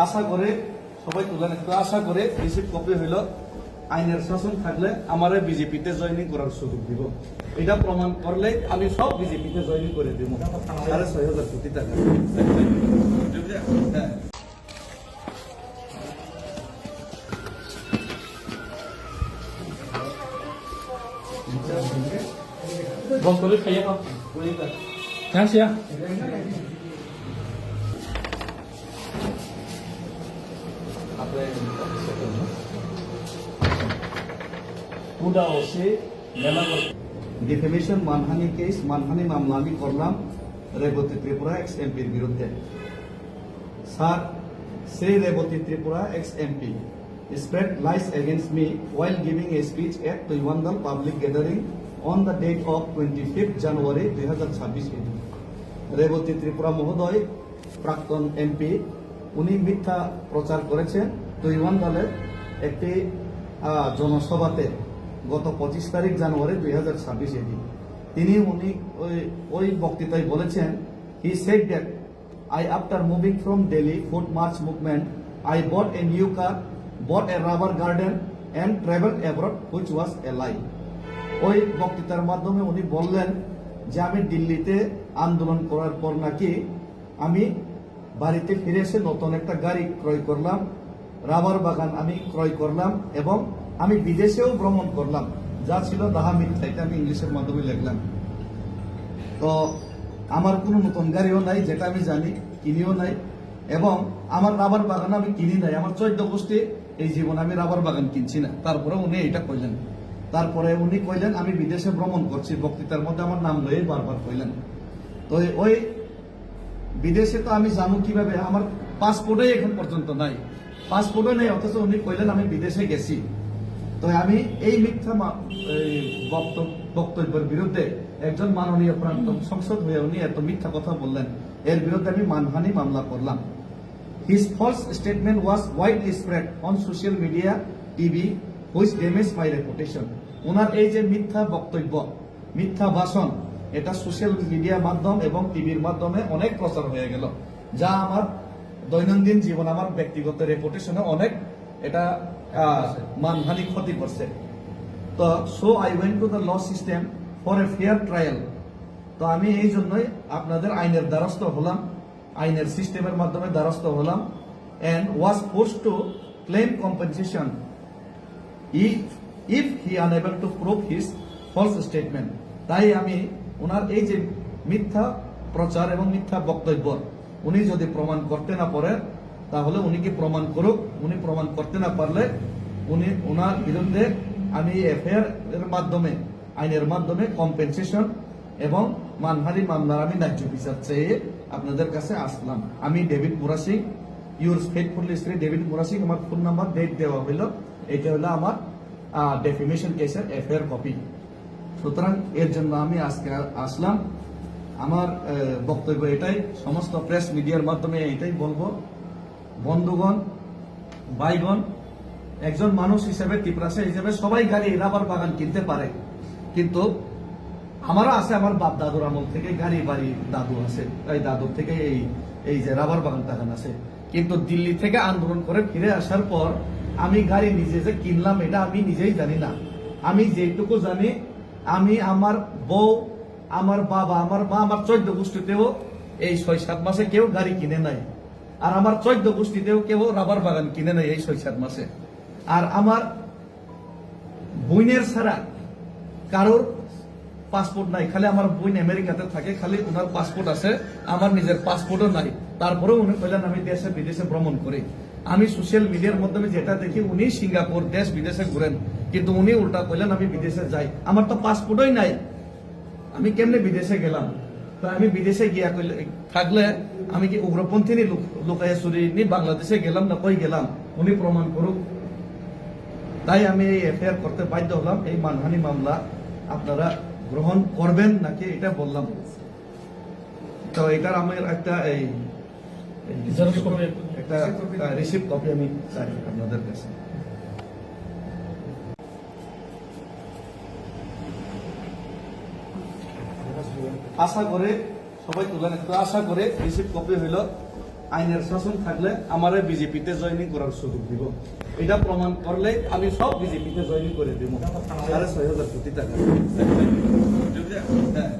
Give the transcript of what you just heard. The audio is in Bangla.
আশা করে সবাই তুলেন একটু আশা করে রিসিভ কপি হইল আইনের শাসন থাকলে আমারে বিজেপিতে জয়েনিং করার সুযোগ দিব। এটা প্রমাণ করলে আমি সব বিজেপিতে জয়েনিং করে দিব 6,500 কোটি টাকা। হ্যাঁ Vâng, có lúc thấy không? Tháng chưa? Defamation মানহানি কেস মানহানি মামলা আমি করলাম রেবতী ত্রিপুরা এক্স এমপির বিরুদ্ধে। স্যার, সেই Rebati Tripura ex MP spread lies against me while giving a speech at Tuiwandal public gathering on the date of 25th January 2026. Rebati Tripura মহোদয় প্রাক্তন এমপি উনি মিথ্যা প্রচার করেছেন তুইওয়ান্দালের একটি জনসভাতে গত 25 তারিখ জানুয়ারি 2026 তিনি ওই বক্তৃতায় বলেছেন, he said that I after moving from Delhi foot march movement I bought a new car, bought a rubber garden and traveled abroad, which was a lie. ওই বক্তৃতার মাধ্যমে উনি বললেন যে আমি দিল্লিতে আন্দোলন করার পর নাকি আমি বাড়িতে ফিরে এসে নতুন একটা গাড়ি ক্রয় করলাম, রাবার বাগান আমি ক্রয় করলাম এবং আমি বিদেশেও ভ্রমণ করলাম, যা ছিল দাহা মিথ্যা। এটা আমি ইংলিশের মাধ্যমে লিখলাম। তো আমার কোনো নতুন গাড়িও নাই, যেটা আমি জানি, কিনিও নাই, এবং আমার রাবার বাগান আমি কিনি নাই। আমার 14 গোষ্ঠী এই জীবনে আমি রাবার বাগান কিনছি না। তারপরে উনি এটা কইলেন। তারপরে উনি কইলেন আমি বিদেশে ভ্রমণ করছি, বক্তৃতার মধ্যে আমার নাম লয়ে বারবার কইলেন। তো ওই বিদেশে তো আমি যাবো কিভাবে? আমার পাসপোর্টই এখন পর্যন্ত নাই, পাসপোর্টও নেই, অথচ উনি কইলেন আমি বিদেশে গেছি। তো আমি এই মিথ্যা বক্তব্যের বিরুদ্ধে একজন মাননীয় প্রাক্তন সংসদ হয়ে উনি এত মিথ্যা কথা বললেন, এর বিরুদ্ধে আমি মানহানি মামলা করলাম। His false statement was widely spread on social media, TV, which damaged my reputation. ওনার এই যে মিথ্যা বক্তব্য, মিথ্যা ভাষণ, এটা সোশ্যাল মিডিয়া মাধ্যম এবং টিভির মাধ্যমে অনেক প্রচার হয়ে গেল, যা আমার দৈনন্দিন জীবন, আমার ব্যক্তিগত রেপুটেশনে অনেক এটা মানহানি ক্ষতি করছে। তো so I went to the law system for a fair trial. তো আমি এই জন্যই আপনাদের আইনের দ্বারস্থ হলাম, আইনের সিস্টেমের মাধ্যমে দ্বারস্থ হলাম, and was forced to claim compensation if he unable to prove his false statement. তাই আমি ওনার এই যে মিথ্যা প্রচার এবং মিথ্যা বক্তব্য উনি যদি প্রমাণ করতে না পারে, তাহলে উনি কি প্রমাণ করুক। উনি প্রমাণ করতে না পারলে উনি ওনার বিরুদ্ধে আমি এফআইআর এর মাধ্যমে, আইনের মাধ্যমে কম্পেনসেশন এবং মানহানি মামলার আমি ন্যায্য বিচার চেয়ে আপনাদের কাছে আসলাম। আমি David Murasing, your faithfully Shri David Murasing, আমার ফোন নাম্বার ডেট দেওয়া হইল, এটা হলো আমার ডেফিমেশন কেসের এফআইআর কপি। সুতরাং এর জন্য আমি আজকে আসলাম। আমার বক্তব্য এটাই, সমস্ত প্রেস মিডিয়ার মাধ্যমে এটাই বলবো, বন্ধুগণ, ভাইগণ, একজন মানুষ হিসেবে, ত্রিপুরাসী হিসেবে সবাই গাড়ি রাবার বাগান কিনতে পারে, কিন্তু আমারও আছে, আমার বাপ দাদুর আমল থেকে গাড়ি বাড়ি দাদু আছে, এই দাদুর থেকে এই যে রাবার বাগান টাগান আছে। কিন্তু দিল্লি থেকে আন্দোলন করে ফিরে আসার পর আমি গাড়ি নিজে যে কিনলাম এটা আমি নিজেই জানি না। আমি যেটুকু জানি, আমি, আমার বউ, আমার বাবা, আমার মা, আমার 14 গোষ্ঠীতেও এই 6-7 মাসে কেউ গাড়ি কিনে নাই, আর আমার 14 গোষ্ঠীতেও কেউ রাবার বাগান কিনে নাই এই 6-7 মাসে। আর আমার বোনের ছাড়া কারোর পাসপোর্ট নাই, খালি আমার বোন আমেরিকাতে থাকে, খালি ওনার পাসপোর্ট আছে, আমার নিজের পাসপোর্টও নাই। তারপরেও উনি কইলেন আমি দেশে বিদেশে ভ্রমণ করি। আমি সোশ্যাল মিডিয়ার মাধ্যমে যেটা দেখি, উনি সিঙ্গাপুর দেশ বিদেশে ঘুরেন, কিন্তু উনি উল্টা কইলেন আমি বিদেশে যাই। আমার তো পাসপোর্টই নাই, আমি কেমনে বিদেশে গেলাম? তো আমি বিদেশে গিয়া থাকলে আমি কি উগ্রপন্থী লুকাইয়া চুরি নি বাংলাদেশে গেলাম না কই গেলাম? উনি প্রমাণ করুক। তাই আমি এই এফআইআর করতে বাধ্য হলাম। এই মানহানি মামলা আপনারা গ্রহণ করবেন নাকি এটা বললাম। তো এটার আমার একটা রিসিপ্ট কপি আমি চাই আপনাদের কাছে। আশা করে সবাই তুলেন একটু, আশা করে রিসিপ্ট কপি হইল আইনের শাসন থাকলে আমারে বিজেপিতে জয়েনিং করার সুযোগ দিব। এটা প্রমাণ করলে আমি সব বিজেপিতে জয়েনিং করে দিব 6,500 কোটি টাকা। হ্যাঁ